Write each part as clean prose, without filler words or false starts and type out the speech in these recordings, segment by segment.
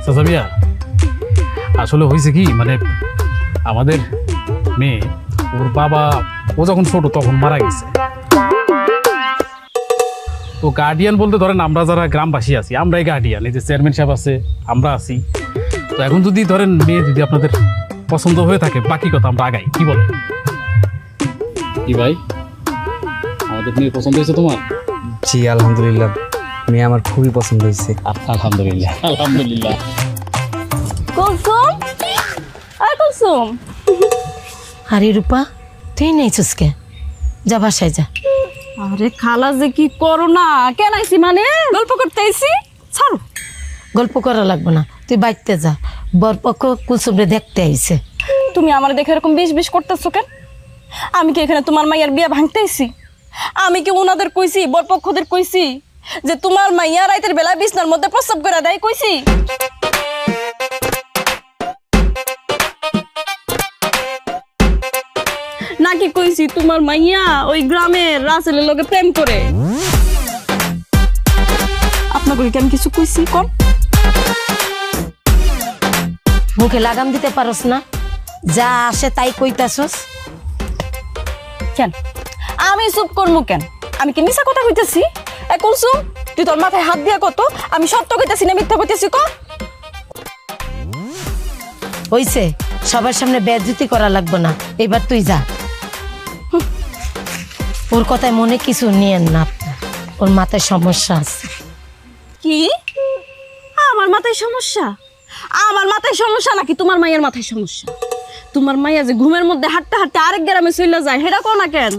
চাচা মিয়া আসলে হয়েছে কি মানে আমাদের মেয়ে ওর বাবা ও যখন ছোট তখন মারা গেছে। তো গার্ডিয়ান বলতে ধরেন আমরা যারা গ্রামবাসী আছি আমরাই গার্ডিয়ান, এই যে চেয়ারম্যান সাহেব আছে আমরা আছি। তো এখন যদি ধরেন মেয়ে যদি আপনাদের পছন্দ হয়ে থাকে বাকি কথা আমরা আগাই, কি বলেন? কি ভাই আমাদের মেয়ে পছন্দ হয়েছে তোমার? জি আলহামদুলিল্লাহ, মেয়ে আমার খুবই পছন্দ হয়েছে। আলহামদুলিল্লাহ আলহামদুলিল্লাহ। কুলসুম, আয় কুলসুম। আরে রূপা, তুই নেইছিস কে? যা বাসায় যা। আরে খালা যে কি করো না, কেন আইছি মানে গল্প করতে আইছি। ছাড়ো, গল্প করা লাগবে না, তুই বাইতে যা। বরপক্ষ কুলসুমরে দেখতে আইছে। তুমি আমার দেখে এরকম বিষ বিষ করতেছো কেন? আমি কি এখানে তোমার মাইয়ার বিয়া ভাঙতে আইছি? আমি কি ওনাদের কইছি, বরপক্ষদের কইছি যে তোমার মাইয়া রাইতের বেলা বিছনার মধ্যে প্রস্রাব করে দেয়? কইছি? নাকি কইছি তোমার মাইয়া ওই গ্রামের রাসেলের লগে প্রেম করে? আপনাকে কি আমি কিছু কইছি? কোন মুখে লাগাম দিতে পারস না? যা আসে তাই কইতাছস কেন? আমি চুপ করবো কেন? আমি কি মিছা কথা কইতেছি? এ কুলসুম, তুই তোর মাথায় হাত দিয়া কত আমি সত্য কইতেছি না মিথ্যা কইতেছি? ক হইছে, সবার সামনে বেজ্জতি করা লাগবে না, এবার তুই যা। ওর কথায় মনে কিছু নিয়েন না আপনার, ওর মাথায় সমস্যা আছে। কি আমার মাথায় সমস্যা? আমার মাথায় সমস্যা নাকি তোমার মায়ের মাথায় সমস্যা? তোমার মাইয়া যে ঘুমের মধ্যে হাঁটতে হাঁটতে আরেক গ্রামে চলে যায়, সেটা কো না কেন?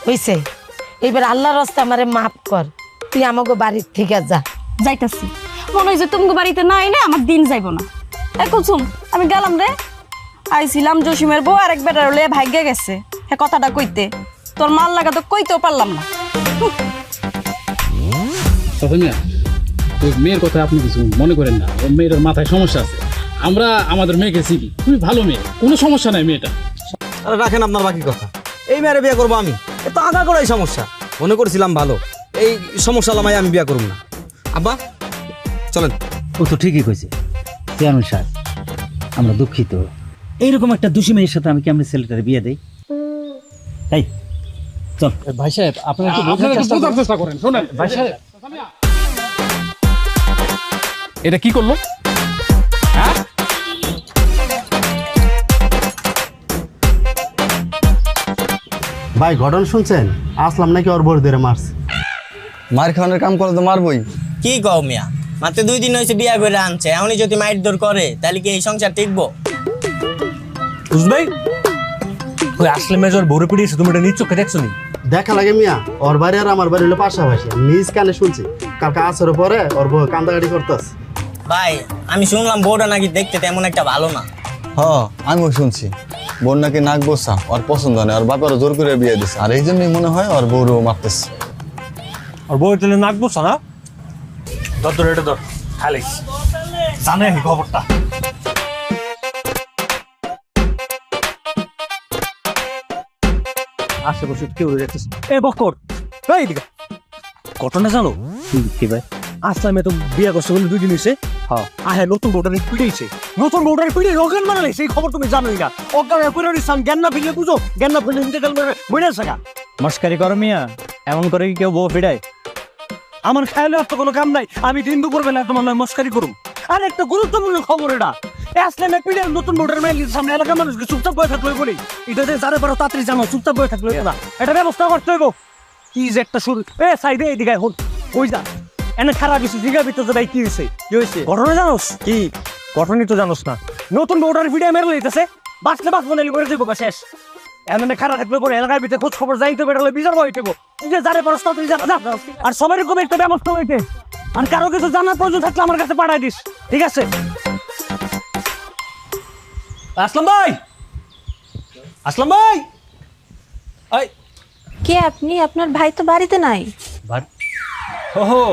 হইছে, এবার আল্লাহর রাস্তা আমারে মাফ কর, তুই আমাকে বাড়ির থেকে যা। যাইতাছি, মনে হয় যে তুমি বাড়িতে না এনে আমার দিন যাইব না। এ কুলসুম, আমি গেলাম রে। আইছিলাম জসিমের বউ আরেক বেটার হলে ভাগ্যে গেছে হ্যাঁ কথাটা কইতে, তোর মাল লাগা তো কইতেও পারলাম না। চাচা মিয়া ওই মেয়ের কথা আপনি কিছু মনে করেন না, ওর মেয়ের মাথায় সমস্যা আছে। আমরা আমাদের মেয়েকে চিনি, খুবই ভালো মেয়ে, কোনো সমস্যা নাই মেয়েটা। আরে রাখেন আপনার বাকি কথা, এই মেয়েরে বিয়ে করবো আমি? এ তো আগা করাই সমস্যা, মনে করছিলাম ভালো, এই সমস্যা লামাই আমি বিয়ে করব না। আব্বা চলেন। ও তো ঠিকই কইছে চেয়ারম্যান সাহেব, আমরা দুঃখিত। এইরকম একটা দোষী মেয়ের সাথে আমি কেমন ছেলেটার বিয়ে দেই? তাই চল। ভাই সাহেব আপনারা একটু বোঝার চেষ্টা করেন। শোনেন ভাই সাহেব, এটা কি করলো? হ্যাঁ ভাই ঘটনা শুনছেন? আসলাম নাকি ওর বড় ধরে মারছে। মার খাওয়ানোর কাম করে তো মারবই। কি কও মিয়া, মাত্র 2 দিন হয়েছে বিয়া করে আনছে, এমনই যদি মাইর দৌড় করে তাহলে কি এই সংসার টিকবো? বুঝবাই ওই আসলে মেজর বড় পিড়িয়েছে, তুমি এটা নিজ চোখে দেখছো নি? দেখা লাগে মিয়া, ওর বাড়ি আর আমার বাড়ি হলো পাশাপাশি, আমি নিজ কানে শুনছি। কালকে আসর পরে ওর বউ কান্দাকাটি করতেছে। ভাই আমি শুনলাম বউটা নাকি দেখতে তেমন একটা ভালো না। হ আমিও শুনছি বোন নাকি নাক বসা, ওর পছন্দ নেই, ওর বাপেরও জোর করে বিয়ে দিচ্ছে, আর এই জন্যই মনে হয় ওর বউরও মারতেছে। আর বই তাহলে নাক বসা না? ধর এটা ধর, খালি জানে খবরটা। আশেপাশে কেউ দেখতেছে। এ বকর এই দিকে ঘটনা জানো? কি ভাই? আসলামে তো বিয়ে করছে বলে 2 দিন হয়েছে। হ্যাঁ হ্যাঁ, নতুন বউটার পিড়েছে, নতুন বউটার পিড়ে রোগান বানালে, সেই খবর তুমি জানোই না। অজ্ঞান করে দিচ্ছাম, জ্ঞান না ফিরলে বুঝো, জ্ঞান না ফিরলে নিতে গেলে বইনা থাকা। মস্কারি করো মিয়া, এমন করে কি কেউ বউ ফিরায়? আমার খেয়ালে আর তো কোনো কাম নাই, আমি দিন দুপুর বেলা তোমার নয় মস্কারি করুম। আর একটা গুরুত্বপূর্ণ খবর এটা, আসলামে পিড়ে নতুন বউটার মেয়ের সামনে এলাকার মানুষকে চুপচাপ বয়ে থাকলে বলি, এটা যে যারে পারো তাড়াতাড়ি জানো, চুপচাপ বয়ে থাকলে না, এটা ব্যবস্থা করতে হইব। কি যে একটা শুরু। এ সাইডে এইদিকে হল ওই যা এনে খারাপ কিছু জিগা ভিতরে ভাই কি হয়েছে? কি হয়েছে ঘটনা জানোস? কি ঘটনাই তো জানোস না? নতুন বউটার ভিডিও মেরে লইতেছে, বাঁচলে বাঁচবো না করে দেবো শেষ। এমনি খারাপ থাকলে পরে এলাকার ভিতরে খোঁজ খবর যাইতে বেরোলে বিচার বই দেবো, যে যারে পারো তাড়াতাড়ি জানা। আর সবার রকম একটা ব্যবস্থা হইতে, আর কারো কিছু জানার প্রয়োজন থাকলে আমার কাছে পাঠাই দিস, ঠিক আছে? আসলাম ভাই, আসলাম ভাই। কে আপনি? আপনার ভাই তো বাড়িতে নাই। ওহো,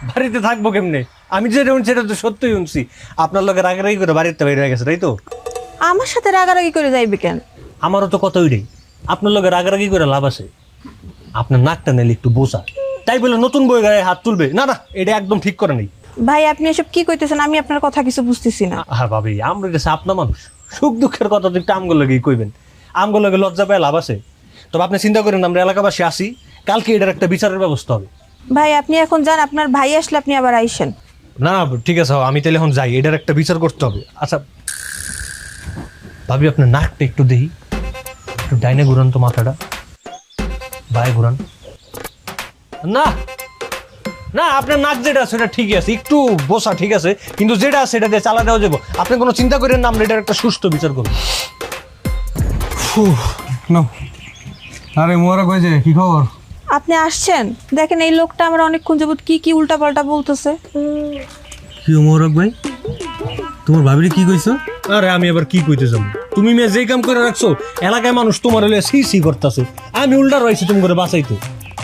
বাড়িতে থাকবো কেমনে? আমি যেটা শুনছি সেটা তো সত্যই শুনছি, আপনার লোকের রাগারাগি করে বাড়িতে বের হয়ে গেছে, তাই তো? আমার সাথে রাগারাগি করে যাইবে কেন? আমারও তো কথা ওইটাই, আপনার লোকের রাগারাগি করে লাভ আছে। আপনার নাকটা নিলে একটু বোঝা, তাই বলে নতুন বই গায়ে হাত তুলবে না না, এটা একদম ঠিক করে নেই। ভাই আপনি এসব কি কইতেছেন? আমি আপনার কথা কিছু বুঝতেছি না। হ্যাঁ ভাবি, আমরা কাছে আপনার মানুষ, সুখ দুঃখের কথা তো একটু আমগুলো লগেই কইবেন, আমগুলো লগে লজ্জা পায় লাভ আছে? তবে আপনি চিন্তা করেন, আমরা এলাকাবাসী আসি, কালকে এটার একটা বিচারের ব্যবস্থা হবে। ভাই আপনি এখন যান, আপনার ভাই আসলে আপনি আবার আইসেন। না না ঠিক আছে, আমি তাহলে এখন যাই, এটার একটা বিচার করতে হবে। আচ্ছা ভাবি, আপনার নাকটা একটু দেখি, একটু ডাইনে ঘুরান তো মাথাটা, বায়ে ঘুরান। না না, আপনার নাক যেটা আছে সেটা ঠিকই আছে, একটু বসা ঠিক আছে, কিন্তু যেটা আছে সেটা দিয়ে চালা দেওয়া যাবো। আপনি কোনো চিন্তা করেন না, আমরা এটার একটা সুষ্ঠু বিচার করবো। আরে মোরা কই যে কি খবর? আপনি আসছেন, দেখেন এই লোকটা আমার অনেকক্ষণ যাবত কি কি উল্টাপাল্টা বলতেছে। কি মোরক ভাই, তোমার ভাবিরে কি কইছো? আরে আমি আবার কি কইতে যাবো? তুমি মেয়ে যে কাম করে রাখছো, এলাকায় মানুষ তোমার হলে সি সি করতেছে, আমি উল্টা রয়েছি তুমি করে বাঁচাইতো।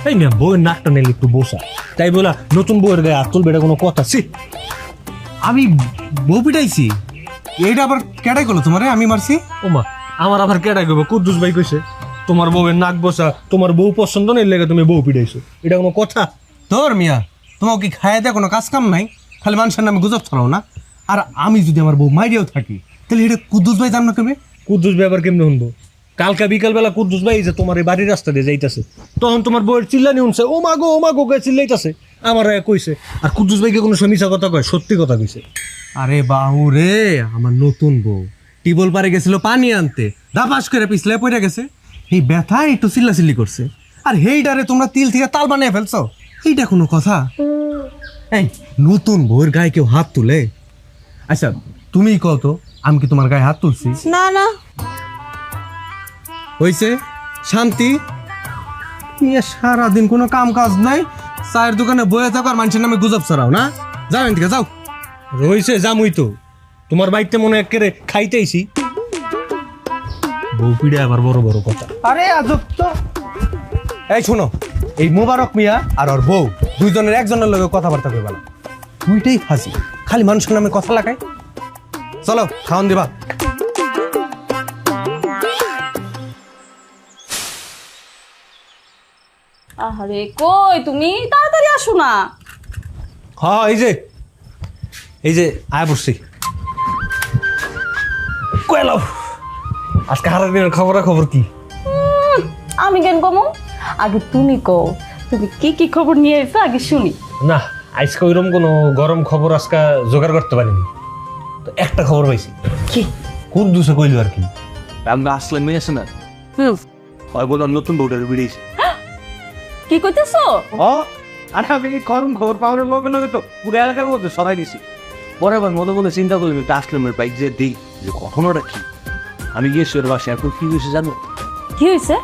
এই মেয়ে বউয়ের নাকটা নিলে একটু বসা, তাই বলা নতুন বউয়ের গায়ে হাত তুলবে, এটা কোনো কথা? সি, আমি বউ পিটাইছি? এইটা আবার কেডাই করলো তোমারে? আমি মারছি? ওমা, আমার আবার কেডা কইব? কুদ্দুস ভাই কইছে তোমার বউয়ের নাক বসা, তোমার বউ পছন্দ নেই লেগে তুমি বউ পিটাইছো, এটা কোনো কথা? তোর মিয়া, তোমাকে কি খাইয়া দেয় কোনো কাজ কাম নাই? খালি মানুষের নামে গুজব ছড়াও না। আর আমি যদি আমার বউ মাইরিয়াও থাকি, তাহলে এটা কুদ্দুস ভাই জান না কেমনে? কুদ্দুস ভাই আবার কেমনে শুনবো? কালকা বিকালবেলা কুদ্দুস ভাই যে তোমার এই বাড়ির রাস্তা দিয়ে যাইতেছে, তখন তোমার বউয়ের চিল্লানি উনছে, ও মাগো কে চিল্লাইতেছে, আমার কইছে। আর কুদ্দুস ভাইকে কোনো মিছা কথা কয়? সত্যি কথা কইছে। আরে বাহু রে, আমার নতুন বউ টিবল পারে গেছিল পানি আনতে, দাপাস করে পিছলে পড়ে গেছে, এই ব্যথা একটু চিল্লাচিল্লি করছে, আর হেইটারে তোমরা তিল থেকে তাল বানিয়ে ফেলছো। এইটা কোনো কথা? এই নতুন বউয়ের গায়ে কেউ হাত তুলে? আচ্ছা তুমিই কও তো, আমি কি তোমার গায়ে হাত তুলছি? না না, হইছে শান্তি? সারাদিন কোনো কাম কাজ নাই, চায়ের দোকানে বয়ে থাকো আর মানুষের নামে গুজব ছড়াও না? যাও এখান থেকে যাও। রইছে জামুই তো, তোমার বাড়িতে মনে একেবারে খাইতেইছি, বউ পিড়ে আবার বড় বড় কথা। আরে আজব তো। এই শোনো, এই মোবারক মিয়া আর ওর বউ দুইজনের একজনের লগে কথাবার্তা কইবা না, দুইটাই ফাঁসি, খালি মানুষের নামে কথা লাগায়। চলো খাওয়ান দিবা। আরে কই তুমি, তাড়াতাড়ি আসো না। হ্যাঁ এই যে আয় বসছি। কইলো আজকে হারার দিনের খবর কি? আমি কেন কমো? আগে তুমি কও, তুমি কি কি খবর নিয়ে এসো আগে শুনি। না আজকে ওইরকম কোনো গরম খবর আজকে জোগাড় করতে পারিনি, তো একটা খবর পাইছি। কি? কুদ্দুসে কইলো আর কি, আমরা আসলেন মেয়ে আছে না, হয় বললাম নতুন বউটার বেরিয়েছে। কি কইতেছো? আরে আমি গরম খবর পাওয়ার লগে লগে তো পুরো এলাকার মধ্যে সরাই দিছি। পরে আবার মনে মনে চিন্তা করলাম একটা আসলামের বাইক যে দিই যে ঘটনাটা কি। আমি গিয়েছি ওর বাসায়, এখন কি হয়েছে জানো? কি হয়েছে?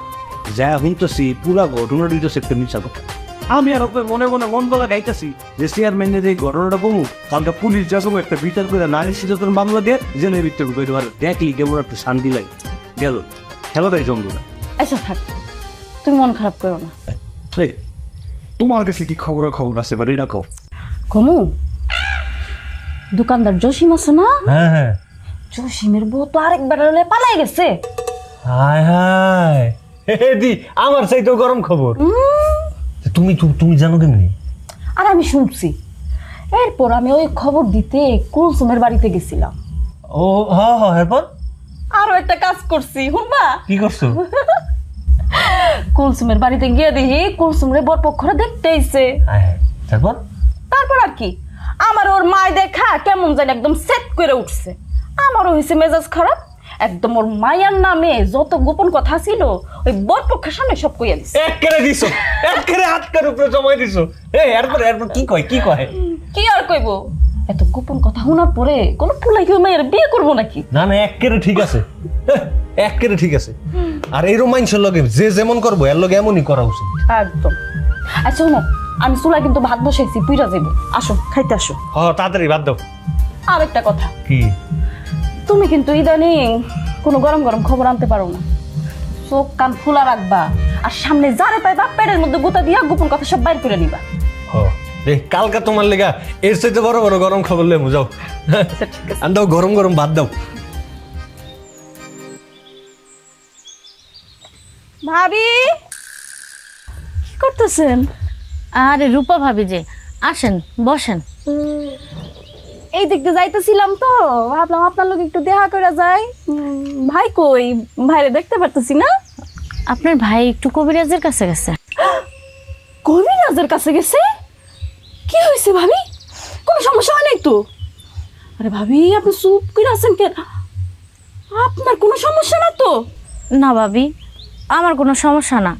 যা শুনতেছি পুরা ঘটনাটা দিতেছে একটা মিথ্যা কথা। আমি আর ওকে মনে মনে মন বলা গাইতেছি যে চেয়ারম্যানের এই ঘটনাটা বলবো, কারণ পুলিশ যখন একটা বিচার করে নারী নির্যাতন মামলা দিয়ে জেলের ভিতরে ঢুকে দেওয়ার, দেখলি কেমন একটা শান্তি লাগে। গেল খেলাটাই জমল না। আচ্ছা থাক, তুমি মন খারাপ করো না। তোমার কাছে কি খবর আছে বা এটা কও। কমু, দোকানদার জসিম আছে না? হ্যাঁ জসিমের বউ তো আরেক বেটার হলে পালাই গেছে। হায় হায়, দি আমার চাইতেও গরম খবর। তুমি জানো কেমনি? আর আমি শুনছি, এরপর আমি ওই খবর দিতে কুলসুমের বাড়িতে গেছিলাম। ও হ্যাঁ এরপর আরো একটা কাজ করছি, শুনবা? কি করছো? কুলসুমের বাড়িতে গিয়ে দেখি কুলসুমের বরপক্ষরা দেখতে আইছে। তারপর আর কি, আমার ওর মায় দেখা কেমন জানি একদম সেট করে উঠছে। আমারও হয়েছে মেজাজ খারাপ, একদম ওর মায়ার নামে যত গোপন কথা ছিল ওই বরপক্ষের সামনে সব কইয়া দিছে। একেরে দিছো, একেরে হাতকার উপরে জমাই দিছো। এরপর কি কয়? কি আর কইব, এত গোপন কথা শোনার পরে কোন পুলাই কেউ মেয়ের বিয়ে করবো নাকি? না একেরে ঠিক আছে, একেরে ঠিক আছে। আর এই রোমাঞ্চের লগে যে যেমন করবো এর লগে এমনই করা উচিত একদম। আচ্ছা শোনো, আমি চুলায় কিন্তু ভাত বসাইছি, পুইরা যাবো, আসো খাইতে আসো। তাড়াতাড়ি ভাত দাও। আর একটা কথা, কি? তুমি কিন্তু ইদানিং কোনো গরম গরম খবর আনতে পারো না, চোখ কান খোলা রাখবা, আর সামনে যারে পাইবা পেটের মধ্যে গোতা দিয়া গোপন কথা সব বাইর করে নিবা। কালকা তোমার লেগা এর চাইতে বড় বড় গরম খবর লেমু যাও। দাও গরম গরম ভাত দাও। ভাবি কি করতেছেন? আরে রূপা ভাবি যে, আসেন বসেন। এই দেখতে যাইতেছিলাম তো, ভাবলাম আপনার লোক একটু দেখা করে যায়। ভাই কই? ভাইরে দেখতে পারতেছি না। আপনার ভাই একটু কবিরাজের কাছে গেছে। কবিরাজের কাছে গেছে? কি হয়েছে ভাবি? কোনো সমস্যা হয় নাই তো? আরে ভাবি আপনি চুপ করে আছেন কেন? আপনার কোনো সমস্যা না তো? না ভাবি, আমার কোনো সমস্যা না।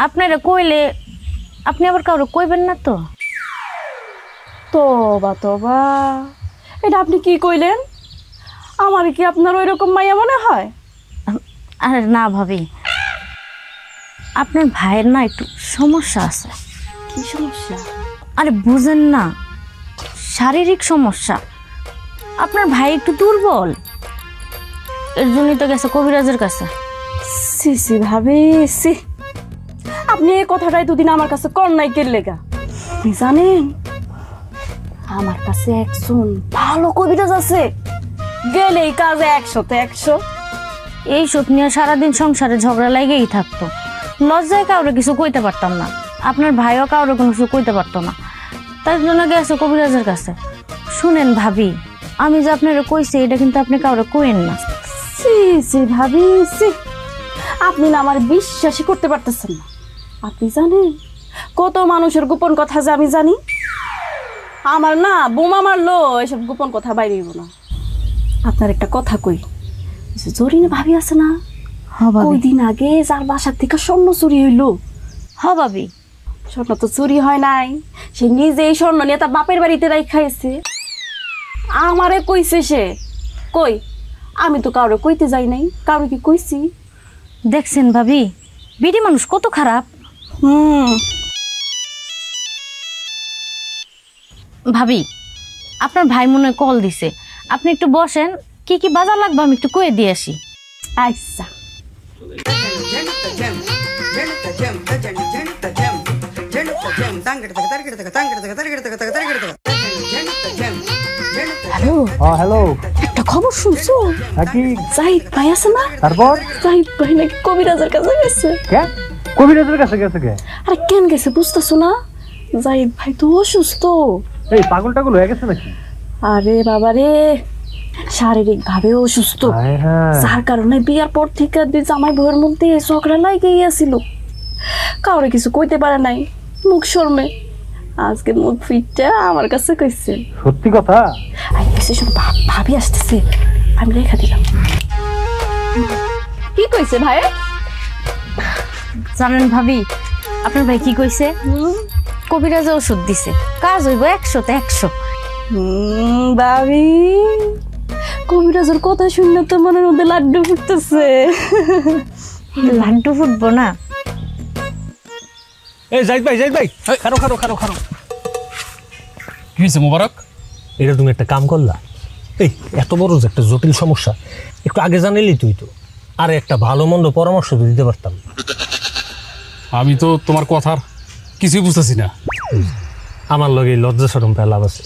আপনারা কইলে আপনি আবার কাউরে কইবেন না তো? তোবা তোবা, এটা আপনি কি কইলেন? আমার কি আপনার ওই রকম মাইয়া মনে হয়? আরে না ভাবি, আপনার ভাইয়ের না একটু সমস্যা আছে। কি সমস্যা? আরে বুঝেন না, শারীরিক সমস্যা। আপনার ভাই একটু দুর্বল, এর জন্যই তো গেছে কবিরাজের কাছে। সি সি ভাবি সি, আপনি এই কথাটাই দুদিন আমার কাছে কর নাই কে লেগা? আপনি জানেন আমার কাছে একজন ভালো কবিরাজ আছে, গেলেই কাজে 100তে 100। এইসব নিয়ে সারাদিন সংসারে ঝগড়া লাগেই থাকতো, লজ্জায় কাউরে কিছু কইতে পারতাম না। আপনার ভাইও কাউরে কোনো কিছু কইতে পারতো না, তার জন্য গেছে কবিরাজের কাছে। শুনেন ভাবি, আমি যে আপনারা কইছি এটা কিন্তু আপনি কাউরে কইেন না। সি সি ভাবি সি, আপনি না আমার বিশ্বাসই করতে পারতেছেন না। আপনি জানেন কত মানুষের গোপন কথা যে আমি জানি? আমার না বোমা মারলো এসব গোপন কথা বাইরে হইব না। আপনার একটা কথা কই, জরিনা ভাবি আছে না, কয়দিন আগে যার বাসার থেকে স্বর্ণ চুরি হইলো। ভাবি স্বর্ণ তো চুরি হয় নাই, সে নিজেই স্বর্ণ নিয়ে তার বাপের বাড়িতে রাখাইছে। আমারে কইছে সে। কই? আমি তো কাউরে কইতে যাই নাই। কাউরে কি কইছি? দেখছেন ভাবি, বিডি মানুষ কত খারাপ। ভাবি আপনার ভাই মনে হয় কল দিছে, আপনি একটু বসেন, কি কি বাজার লাগবে আমি একটু কয়ে দিয়ে আসি। আচ্ছা। হ্যালো। হ্যালো, একটা খবর শুনছো? কি? জাহিদ ভাই আছে না, তারপর জাহিদ ভাই নাকি কবিরাজের কাছে গেছে। কে কবিরাজের কাছে গেছে? কে? আরে কেন গেছে বুঝতেছো না? জাহিদ ভাই তো অসুস্থ। এই পাগল টাগল হয়ে গেছে নাকি? আরে বাবা রে, শারীরিক ভাবে অসুস্থ, যার কারণে বিয়ার পর থেকে দুই জামাই বউয়ের মধ্যে ঝগড়া লাগেই আছিল। কাউরে কিছু কইতে পারে নাই, মুখ শর্মে। আজকে মুখ ফিটটা আমার কাছে কইছে। সত্যি কথা? আই কিছু সব ভাবি আসতেছে, আমি রেখা দিলাম। কি কইছে ভাই? জানেন ভাবি আপনার ভাই কি কইছে? কবিরাজে ওষুধ দিছে, কাজ হইব 100তে 100। ভাবি কবিরাজের কথা শুনলে তো মনের মধ্যে লাড্ডু ফুটতেছে। লাড্ডু ফুটবো না? এই জাহিদ ভাই, জাহিদ ভাই, খারো খারো খারো খারো। কি হয়েছে মোবারক? এটা তুমি একটা কাম করলা। এই এত বড় যে একটা জটিল সমস্যা, একটু আগে জানাইলি তুই তো, আর একটা ভালো মন্দ পরামর্শ তো দিতে পারতাম। আমি তো তোমার কথার কিছুই বুঝতেছি না। আমার লগে লজ্জা শরম পেয়ে লাভ আছে।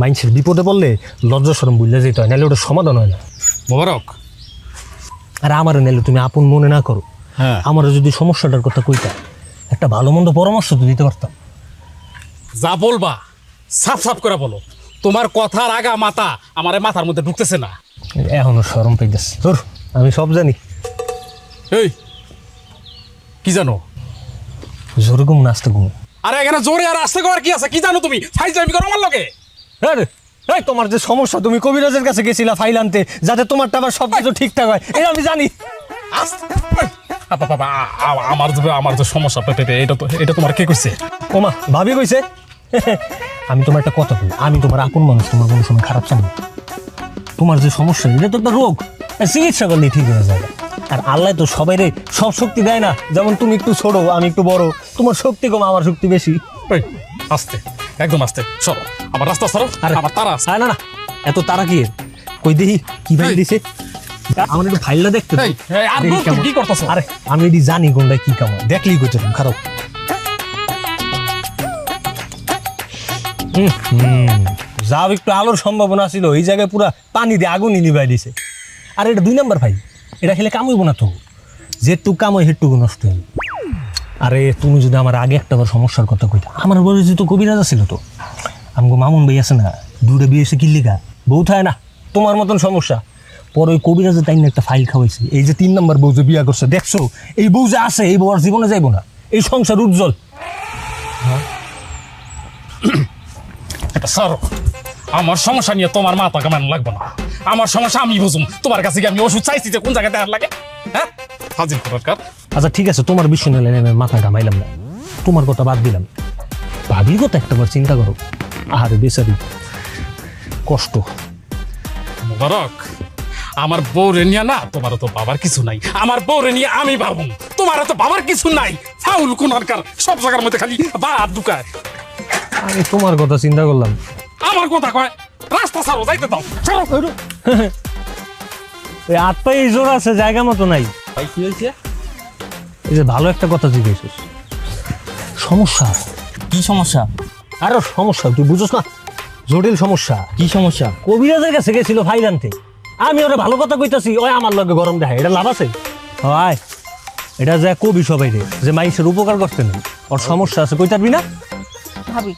মানুষের বিপদে পড়লে লজ্জা শরম বুঝলে যেতে হয়, নাহলে ওটা সমাধান হয় না। মোবারক, আর আমার নাহলে তুমি আপন মনে না করো, আমার যদি সমস্যাটার কথা কইতা, একটা ভালো মন্দ পরামর্শ তো দিতে পারতাম। যা বলবা সাফ সাফ করে বলো, তোমার কথার আগা মাথা আমার মাথার মধ্যে ঢুকতেছে না। এখনো শরম পেয়েছে তোর, আমি সব জানি। এই কি জানো? জোরে ঘুম নাচতে ঘুম। আরে এখানে জোরে আর আসতে করার কি আছে? কি জানো তুমি? ফাইজলামি করো আমার লগে। এই তোমার যে সমস্যা, তুমি কবিরাজের কাছে গেছিলা ফাইল আনতে, যাতে তোমারটা আবার সব কিছু ঠিকঠাক হয়, এটা আমি জানি। আমার যে সমস্যা পেটে, এটা তোমার কে কইছে? ওমা ভাবি কইছে। আমি তোমার একটা কথা বলি, আমি তোমার আপন মানুষ, তোমার কোনো সময় খারাপ চাই না। তোমার যে সমস্যা, এটা তো একটা রোগ, চিকিৎসা করলে ঠিক হয়ে যাবে। আর আল্লাহ তো সবাই সব শক্তি দেয় না। যেমন তুমি একটু ছোট, আমি একটু বড়, তোমার শক্তি কম, আমার শক্তি বেশি। আস্তে, একদম আস্তে সরো, আমার রাস্তা সরো। আমার তারা না না, এত তারা কি? কই দেখি কি ফাইল দিছে, আমার একটু ফাইলটা দেখতে। কি করতেছ? আরে আমি এটি জানি কোনটা কি কাম, দেখলেই করতে খারাপ। যাও, একটু আলোর সম্ভাবনা ছিল, এই জায়গায় পুরা পানি দিয়ে আগুন নিবাই দিছে। আর এটা 2 নাম্বার ফাইল, এটা খেলে কাম হইব না তো, যেটুকু কাম হয় সেটুকু নষ্ট হইব। আরে তুমি যদি আমার আগে একটা বার সমস্যার কথা কইতা, আমার বলে যে তো কবিরাজ ছিল তো, আমগো মামুন ভাই আছে না, দুটো বিয়ে এসে কিল্লিগা বউ থাকে না, তোমার মতন সমস্যা। পরে ওই কবিরাজের টাইম একটা ফাইল খাওয়াইছি, এই যে 3 নম্বর বউ যে বিয়া করছে দেখছো, এই বউ যে আছে এই বউ আর জীবনে যাইবো না, এই সংসার উজ্জ্বল। এটা স্যার, আমার সমস্যা নিয়ে তোমার মাথা কামানো লাগবে না। আমার সমস্যা আমি বুঝুম। তোমার কাছে কি আমি ওষুধ চাইছি যে কোন জায়গায় দেওয়ার লাগে? হ্যাঁ, হাজির দরকার। আচ্ছা ঠিক আছে, তোমার বিষয় নিয়ে আমি মাথা ঘামাইলাম না, তোমার কথা বাদ দিলাম। ভাবির কথা একটাবার চিন্তা করো। আহারে বেচারি কষ্ট। মোবারক, আমার বউরে নিয়ে না, তোমারও তো বাবার কিছু নাই। আমার বউরে নিয়ে আমি ভাবুম, তোমারও তো বাবার কিছু নাই। ফাউল কোনারকার, সব জায়গার মধ্যে খালি বাদ ঢুকায়। আমি তোমার কথা চিন্তা করলাম। আমার কথা কয়, রাস্তা ছাড়ো, যাইতে দাও। ওই হাত পায়ে জোর আছে, জায়গা মতো নাই। কি হয়েছে? এই যে ভালো একটা কথা জিজ্ঞেস, সমস্যা কি সমস্যা? আরো সমস্যা, তুই বুঝোস না, জটিল সমস্যা। কি সমস্যা? কবিরাজের কাছে গেছিল ফাইল আনতে, আমি ওরা ভালো কথা কইতাছি, ওই আমার লগে গরম দেখায়, এটা লাভ আছে? হয় এটা যে কবি সবাই রে, যে মানুষের উপকার করতে নেই, ওর সমস্যা আছে, কইতে পারবি না? ভাবি,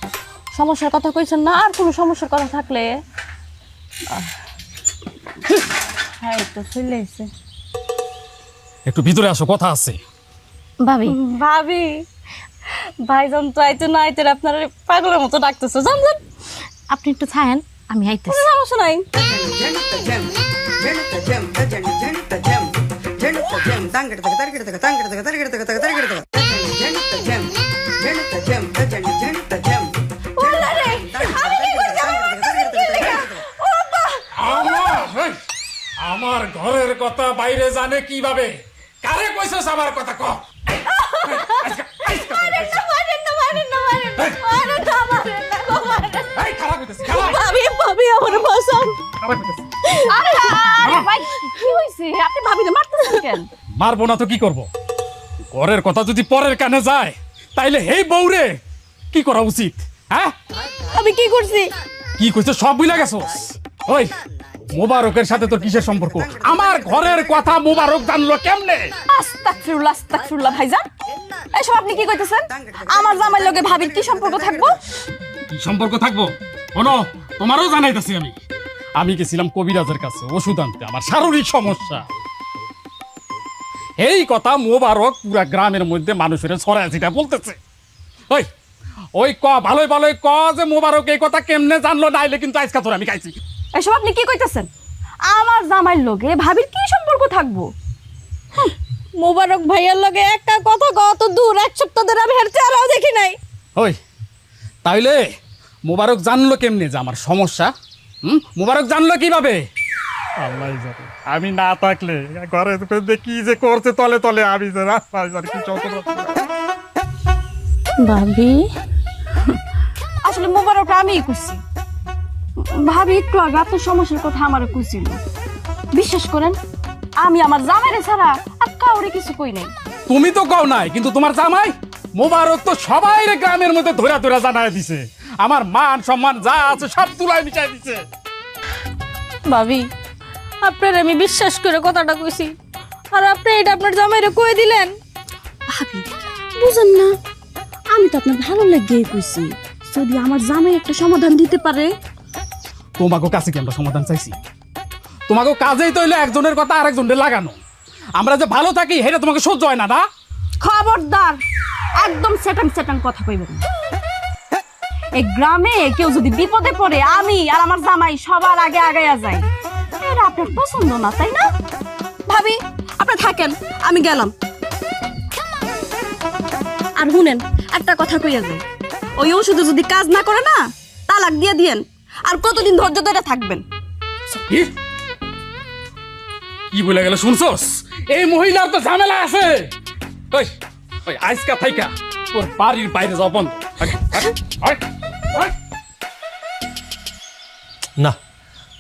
সমস্যার কথা কইছেন না, আর কোনো সমস্যার কথা থাকলে হ্যাঁ তো চলে এসে একটু ভিতরে আসো, কথা আছে। ভাবি ভাবি, ভাইজান তো আইতে না আইতে আপনার পাগলের মতো ডাকতেছো, জান জান। আপনি একটু ছায়েন, আমি আইতেছি। সমস্যা নাই। আমার ঘরের কথা বাইরে জানে কিভাবে? কারে কইছস আমার কথা ক? ভাবি, ভাবি আমার বাঁচান। আরে ভাই, কি হইছে? আপনি ভাবিরে মারতেছেন কেন? মারবো না তো কি করব? ঘরের কথা যদি পরের কানে যায়, তাইলে হেই বউরে কি করা উচিত? হ্যাঁ, আমি কি করছি? কি কইছো সব ভুলে গেছস? ওই মোবারকের সাথে তোর কিসের সম্পর্ক? আমার ঘরের কথা মোবারক জানলো কেমনে? আস্তাগফিরুল্লাহ, আস্তাগফিরুল্লাহ ভাইজান, এসব আপনি কি কইতেছেন? আমার জামাইর লগে ভাবির কি সম্পর্ক থাকবো? কি সম্পর্ক থাকবো? শোনো, তোমারও জানাইতাছি আমি গেছিলাম কবিরাজের কাছে ওষুধ আনতে, আমার শারীরিক সমস্যা। এই কথা মোবারক পুরা গ্রামের মধ্যে মানুষের ছড়ায় সেটা বলতেছে। ওই ওই ক ভালোই ভালোই ক যে মোবারক এই কথা কেমনে জানলো, নাইলে কিন্তু আজকে তোর আমি খাইছি। এসব আপনি কি কইতেছেন? আমার জামাইর লগে ভাবির কি সম্পর্ক থাকবো? মোবারক ভাইয়ার লগে একটা কথা কত দূর, এক সপ্তাহ ধরে আমি হের চেহারাও দেখি নাই। ওই তাইলে মোবারক জানলো কেমনে যে আমার সমস্যা? মোবারক জানলো কিভাবে? আল্লাহ জানে, আমি না থাকলে ঘরে কি যে করছে তলে তলে, আমি যে কি ভাবি আসলে মোবারকটা আমিই কইছি। ভাবি একটু আগে আপনার সমস্যার কথা আমার কইছিল। বিশ্বাস করেন, আমি আমার জামাইরে ছাড়া আর কাউরে কিছু কই নাই। তুমি তো কও নাই, কিন্তু তোমার জামাই মোবারক তো সবাই গ্রামের মধ্যে ধরা ধরা জানায় দিছে। আমার মান সম্মান যা আছে সব তুলাই মিশাই দিছে। ভাবি, আপনার আমি বিশ্বাস করে কথাটা কইছি, আর আপনি এটা আপনার জামাইরে কই দিলেন। ভাবি বুঝেন না, আমি তো আপনার ভালো লাগিয়ে কইছি, যদি আমার জামাই একটা সমাধান দিতে পারে। তোমাকে কাছে কি আমরা সমাধান চাইছি? তোমাকে কাজেই তো হইলো একজনের কথা আরেকজনের লাগানো। আমরা যে ভালো থাকি সেটা তোমাকে সহ্য হয় না। না, খবরদার, একদম সেটাং সেটাং কথা কইবেন না। এই গ্রামে কেউ যদি বিপদে পড়ে, আমি আর আমার জামাই সবার আগে আগাইয়া যাই। এটা আপনার পছন্দ না, তাই না? ভাবি, আপনি থাকেন, আমি গেলাম। আর শুনেন, একটা কথা কইয়া যাই, ওই ওষুধে যদি কাজ না করে না, তালাক দিয়ে দিয়েন। আর কতদিন ধৈর্য ধরে থাকবেন? কি বলে গেল শুনছস? এই মহিলার তো ঝামেলা আছে। ওই ওই আজকা থাইকা তোর বাড়ির বাইরে যাও বন্ধ। না,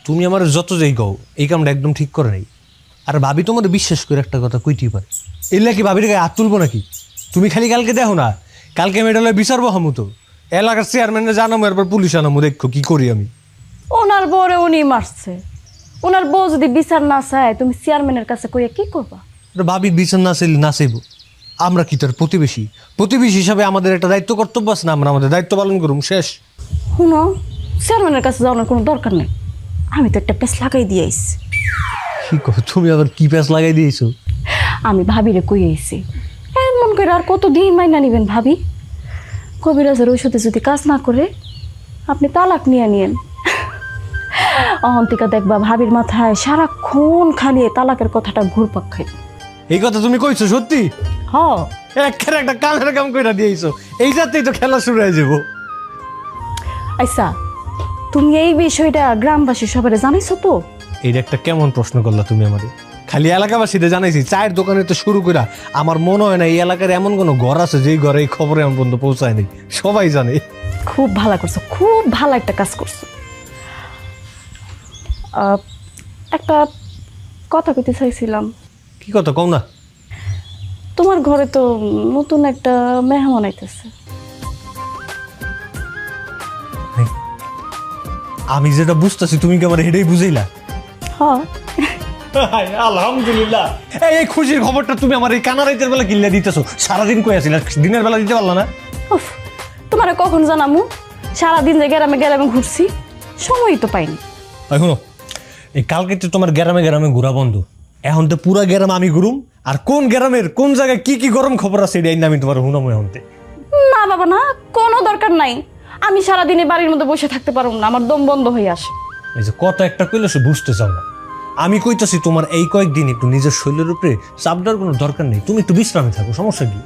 তুমি আমার যত যেই গাও, এই কামটা একদম ঠিক করে নাই। আর ভাবি তোমার বিশ্বাস করে একটা কথা কইতেই পারে, এলে কি ভাবির গায়ে হাত তুলবো নাকি? তুমি খালি কালকে দেখো না, কালকে মেডালে বিচারবো হামু তো এলাকার চেয়ারম্যানে জানাবো, এরপর পুলিশ আনামো, দেখো কি করি আমি। ওনার বউরে উনি মারছে, ওনার বউ যদি বিচার না চায়, তুমি চেয়ারম্যানের কাছে কইয়া কি করবা? ভাবির বিচার না চাইলে না চাইবো, আমরা কি তোর প্রতিবেশী? প্রতিবেশী হিসাবে আমাদের একটা দায়িত্ব কর্তব্য আছে না, আমরা আমাদের দায়িত্ব পালন করুম, শেষ। শুনো, চেয়ারম্যানের কাছে যাওয়ার কোনো দরকার নেই, আমি তো একটা পেস লাগাই দিয়ে আইছি। কি কর, তুমি আবার কি প্যাঁচ লাগাই দিয়েছো? আমি ভাবিরে কই আইছি, এমন করে আর কতদিন মাইনা নিবেন ভাবি? কবিরাজের ঔষধে যদি কাজ না করে আপনি তালাক নিয়ে নিয়েন। অহন্তিকা দেখবা ভাবির মাথায় সারাক্ষণ খালি এই তালাকের কথাটা ঘুরপাক খাই। এই কথা তুমি কইছো সত্যি? হ, একের একটা কামের কাম কইরা দিয়েছো, এই যাতেই তো খেলা শুরু হয়ে যাবো। আচ্ছা, তুমি এই বিষয়টা গ্রামবাসী সবাই জানাইছো তো? এইটা একটা কেমন প্রশ্ন করলা তুমি আমারে? খালি এলাকাবাসীদের জানাইছি, চায়ের দোকানে তো শুরু করা। আমার মনে হয় না এই এলাকার এমন কোনো ঘর আছে যেই ঘরে এই খবরে এমন পর্যন্ত পৌঁছায় নাই, সবাই জানে। খুব ভালো করছো, খুব ভালো একটা কাজ করছো। একটা কথা কইতে চাইছিলাম। কি কথা কও না? তোমার ঘরে তো নতুন একটা মেহমান আইতেছে। আমি যেটা বুঝতেছি তুমি কি আমার হেডেই বুঝাইলা? হ্যাঁ, আলহামদুলিল্লাহ। এই খুশির খবরটা তুমি আমার এই কানা রাইতের বেলা কিল্লা দিতেছো, সারাদিন কই আছিলা, দিনের বেলা দিতে পারলা না? উফ, তোমারে কখন জানামু? সারাদিন যে গ্রামে গ্রামে ঘুরছি, সময়ই তো পাইনি। শোনো, এই কালকে তো তোমার গ্রামে গ্রামে ঘোরা বন্ধ, এখন তো পুরা গ্রাম আমি ঘুরুম, আর কোন গ্রামের কোন জায়গায় কি কি গরম খবর আছে এটাই না আমি তোমার হুনাম এখনতে। না বাবা না, কোনো দরকার নাই। আমি সারাদিনে বাড়ির মধ্যে বসে থাকতে পারবো না, আমার দম বন্ধ হয়ে আসে। এই যে কত একটা কইলে সে বুঝতে চাও না। আমি কইতাছি তোমার এই কয়েকদিন একটু নিজের শরীরের উপরে চাপ দেওয়ার কোনো দরকার নেই, তুমি একটু বিশ্রামে থাকো, সমস্যা কি?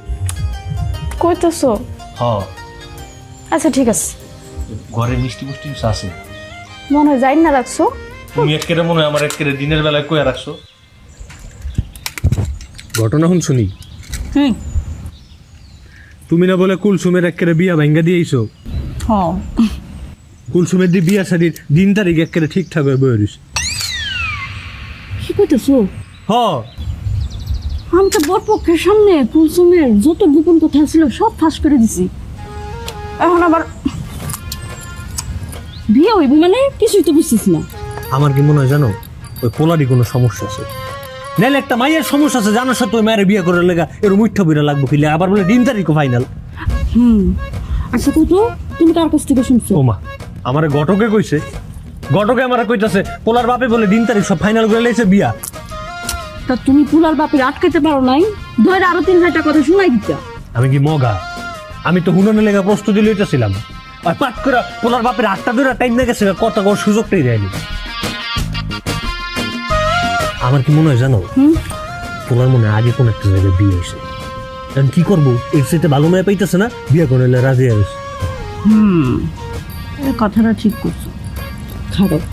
কইতেছো? হ্যাঁ। আচ্ছা ঠিক আছে। ঘরে মিষ্টি মিষ্টি আছে মনে হয় যাই না রাখছো? তুমি একেবারে মনে হয় আমার একেবারে দিনের বেলায় কইয়া রাখছো। ঘটনা শুন শুনি। তুমি না বলে কুলসুমের একেবারে বিয়া ভাঙ্গা দিয়েছো? হ্যাঁ। কুলসুমের দিয়ে বিয়া শাড়ির দিন তারিখ একেবারে ঠিকঠাক হয়ে বয়ে রইছে। কি কইতেছো? হ্যাঁ। আমি তো বরপক্ষের সামনে কুলসুমের যত গোপন কথা ছিল সব ফাঁস করে দিছি। এখন আবার বিয়ে হইব মানে কিছুই তো বুঝছিস না। আমার কি মনে হয় জানো, ওই পোলারই কোনো সমস্যা আছে, নাহলে একটা মায়ের সমস্যা আছে জানার সাথে ওই মায়ের বিয়ে করার লেগা এর মুঠা বিরা লাগবো কিলে, আবার বলে দিন তারিখও ফাইনাল। আচ্ছা কত, তুমি কার কাছ থেকে শুনছো? ও মা, আমার ঘটকে কইছে, ঘটকে আমার কইতাছে পোলার বাপে বলে দিন তারিখ সব ফাইনাল করে লেছে বিয়া। তা তুমি পোলার বাপের আটকাইতে পারো নাই? ধরে আরো 3-4টা কথা শোনাই দিতা। আমি কি মগা? আমি তো হুনানের লেগা প্রস্তুতি লইতেছিলাম, আর পাট করে পোলার বাপের 8টা ধরে টাইম না গেছে, কথা কর সুযোগটাই দেয়নি। আমার কি মনে হয় জানো, পোলার মনে আগে কোন একটা জায়গায় বিয়ে হয়েছে, এখন কি করবো, এর সাথে ভালো মেয়ে পাইতেছে না, বিয়ে করে রাজি হয়েছে। কথাটা ঠিক করছো। খারাপ,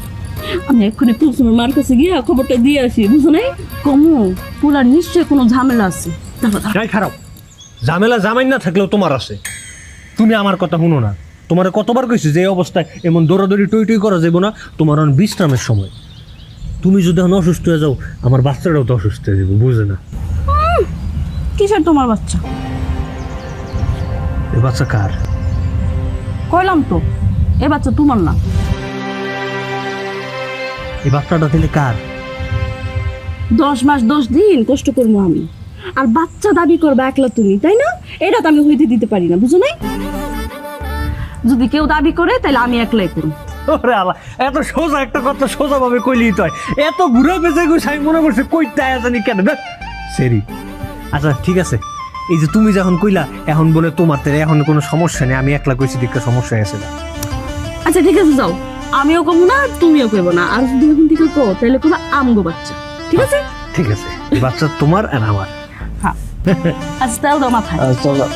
আমি এক্ষুনি কুলসুমের মার কাছে গিয়ে খবরটা দিয়ে আসি, বুঝো নাই? কমু পোলার নিশ্চয়ই কোনো ঝামেলা আছে। খারাপ ঝামেলা জামাই না থাকলেও তোমার আছে, তুমি আমার কথা শুনো না। তোমার কতবার কইছি যে এই অবস্থায় এমন দৌড়াদৌড়ি টই টই করা যাবো না, তোমার বিশ্রামের সময়। তুমি যদি এখন অসুস্থ হয়ে যাও, আমার বাচ্চাটাও তো অসুস্থ হয়ে যাবে, বুঝে না? কিসের তোমার বাচ্চা? এই বাচ্চা কার? কইলাম তো, এই বাচ্চা তোমার না। এই বাচ্চাটা তাহলে কার? 10 মাস 10 দিন কষ্ট করবো আমি, আর বাচ্চা দাবি করবে একলা তুমি, তাই না? এটা তো আমি হইতে দিতে পারি না, বুঝো নাই? যদি কেউ দাবি করে তাহলে আমি একলাই করব। ওরে আল্লাহ, এত সোজা একটা কথা সোজা ভাবে কইলি তো, এত ঘুরে বেঁচে গেছে আমি মনে করছি কইতে জানি কেন সেরি। আচ্ছা ঠিক আছে, এই যে তুমি যখন কইলা এখন বলে তোমার তো এখন কোনো সমস্যা নেই, আমি একলা কইছি দিকে সমস্যা আছে না। আচ্ছা ঠিক আছে যাও, আমিও কব না তুমিও কইব না, আর যদি এখন থেকে কো তাহলে কইবা আমগো বাচ্চা, ঠিক আছে? ঠিক আছে, বাচ্চা তোমার আর আমার। হ্যাঁ আচ্ছা তাহলে দাও মাথায়। চলো।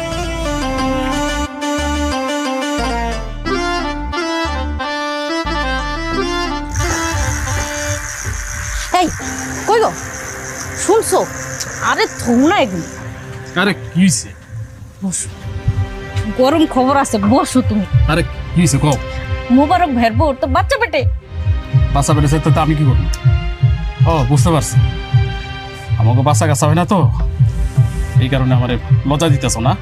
এই কই গো, শুনছো? আরে থম না এগুলো। আরে কি হইছে? বসো, গরম খবর আছে, বসো তুমি। আরে কি হইছে কও? মোবারক ভাইয়ের বউর তো বাচ্চা পেটে। বাচ্চা পেটে তো আমি কি করব? ও বুঝতে পারছি, আমাকে বাচ্চা কাচ্চা হয় না তো, এই কারণে আমার লজ্জা দিতেছ না?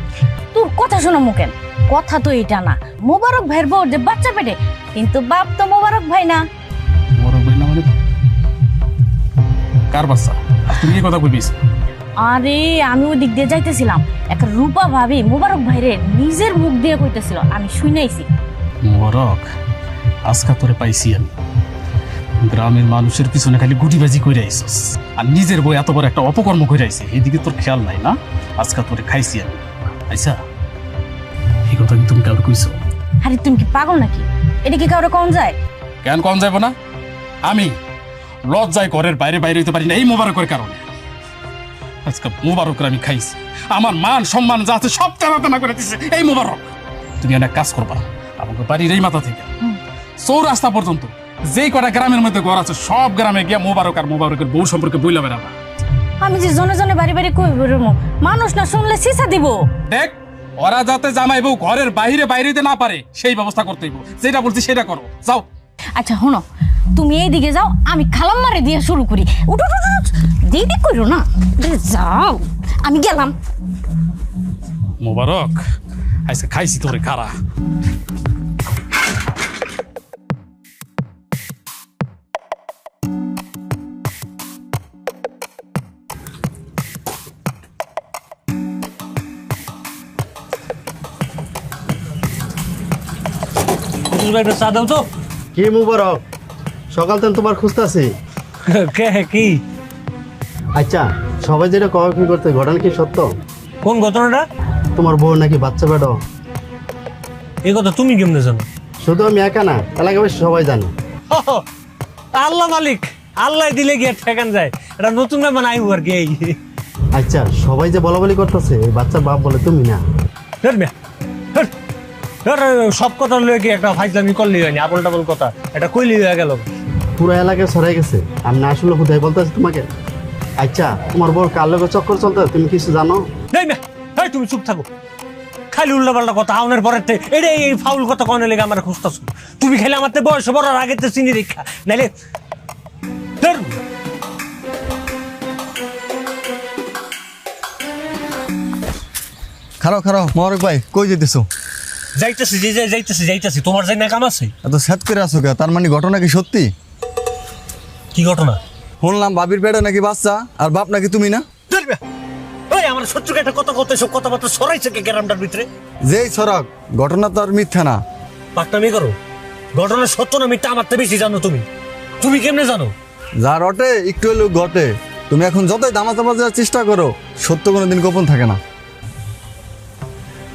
তোর কথা শোনো মুকেন, কথা তো এটা না। মোবারক ভাইয়ের বউর যে বাচ্চা পেটে, কিন্তু বাপ তো মোবারক ভাই না। মোবারক ভাই না মানে কার বাচ্চা? তুমি এই কথা কইবিস? আরে আমি ওই দিক দিয়ে যাইতেছিলাম, একটা রূপা ভাবি মোবারক ভাইরে নিজের মুখ দিয়ে কইতেছিল, আমি শুনাইছি। মোবারক, আজকা তোরে পাইছি আমি। গ্রামের মানুষের পিছনে খালি গুটিবাজি করে আইসস, আর নিজের বই এত বড় একটা অপকর্ম করে আইছে, এইদিকে তোর খেয়াল নাই না? আজকা তোরে খাইছি আমি। আইসা এই কথা কি তুমি কাউকে কইছো? আরে তুমি কি পাগল নাকি? এটা কি কাউরে কম যায়? কেন কম যাবো না? আমি লজ্জায় ঘরের বাইরে বাইরে হইতে পারি না এই মোবারকের কারণে। আজকে মোবারকের আমি খাইছি, আমার মান সম্মান যা আছে সব টানা করে দিছে এই মোবারক। তুমি একটা কাজ করবা, আমাকে বাড়ির এই মাথা থেকে চৌরাস্তা পর্যন্ত যেই কটা গ্রামের মধ্যে ঘর আছে সব গ্রামে গিয়ে মোবারক আর মোবারকের বউ সম্পর্কে বইলা বেড়াবা। আমি যে জনে জনে বাড়ি বাড়ি কই বেরোবো, মানুষ না শুনলে সিসা দিব। দেখ, ওরা যাতে জামাই বউ ঘরের বাইরে বাইরেতে না পারে সেই ব্যবস্থা করতে হইব। যেটা বলছি সেটা করো, যাও। আচ্ছা শোনো, তুমি এই দিকে যাও, আমি খালাম মারে দিয়ে শুরু করি। উঠো দিদি করো না, যাও, আমি গেলাম। মোবারক, আজকে খাইছি তোরে খারা। চা দাও তো। কি মুবারক, সকাল থেকে তোমার খুঁজতেছি। কি? আচ্ছা, সবাই যেটা কওয়াকি করতে, ঘটনা কি সত্য? কোন ঘটনাটা? তোমার বউ নাকি বাচ্চা বেড়ো। এই কথা তুমি কেমনে জানো? শুধু আমি একা না, এলাকাবাসী সবাই জানে। আল্লাহ মালিক, আল্লাহ দিলে গিয়ে ঠেকান যায়। এটা নতুন না মানে আইব আর কি। আচ্ছা, সবাই যে বলা বলি করতেছে এই বাচ্চার বাপ বলে তুমি না। সব কথা লয়ে কি একটা ফাইজলামি করলি হয়নি, আবল টাবল কথা এটা কইলি হয়ে গেল। পুরো এলাকায় ছড়াই গেছে, আমি না আসলে হুদাই বলতেছি তোমাকে। আচ্ছা, তোমার বউর কার লগে চক্কর চলতে তুমি কিছু জানো? তুমি চুপ থাকো, খালি উল্টা পাল্টা কথা আউনের পরে এটা এই ফাউল কথা কনে লেগে আমার খুঁজতেছো। তুমি খালি আমার বয়স বড় আগে তো চিনি রেখা নাইলে খারাপ খারাপ। মোবারক ভাই, কই যেতেছো? যাইতেছি তোমার যাই না কাম আছে? এত সেট করে আসো কে? তার মানে ঘটনা কি সত্যি? কি ঘটনা? শুনলাম বাবির পেটে নাকি বাচ্চা, আর বাপ নাকি তুমি না? ওই আমার শত্রুকে একটা কথা কত সব কথাবার্তা সরাইছে কে গ্রামটার ভিতরে? যেই সরক, ঘটনা তো আর মিথ্যা না। পাকনামি করো, ঘটনা সত্য না মিথ্যা আমার তো বেশি জানো তুমি। তুমি কেমনে জানো? যা রটে একটু হলেও ঘটে। তুমি এখন যতই দামাচাপা দেওয়ার চেষ্টা করো, সত্য কোনোদিন গোপন থাকে না।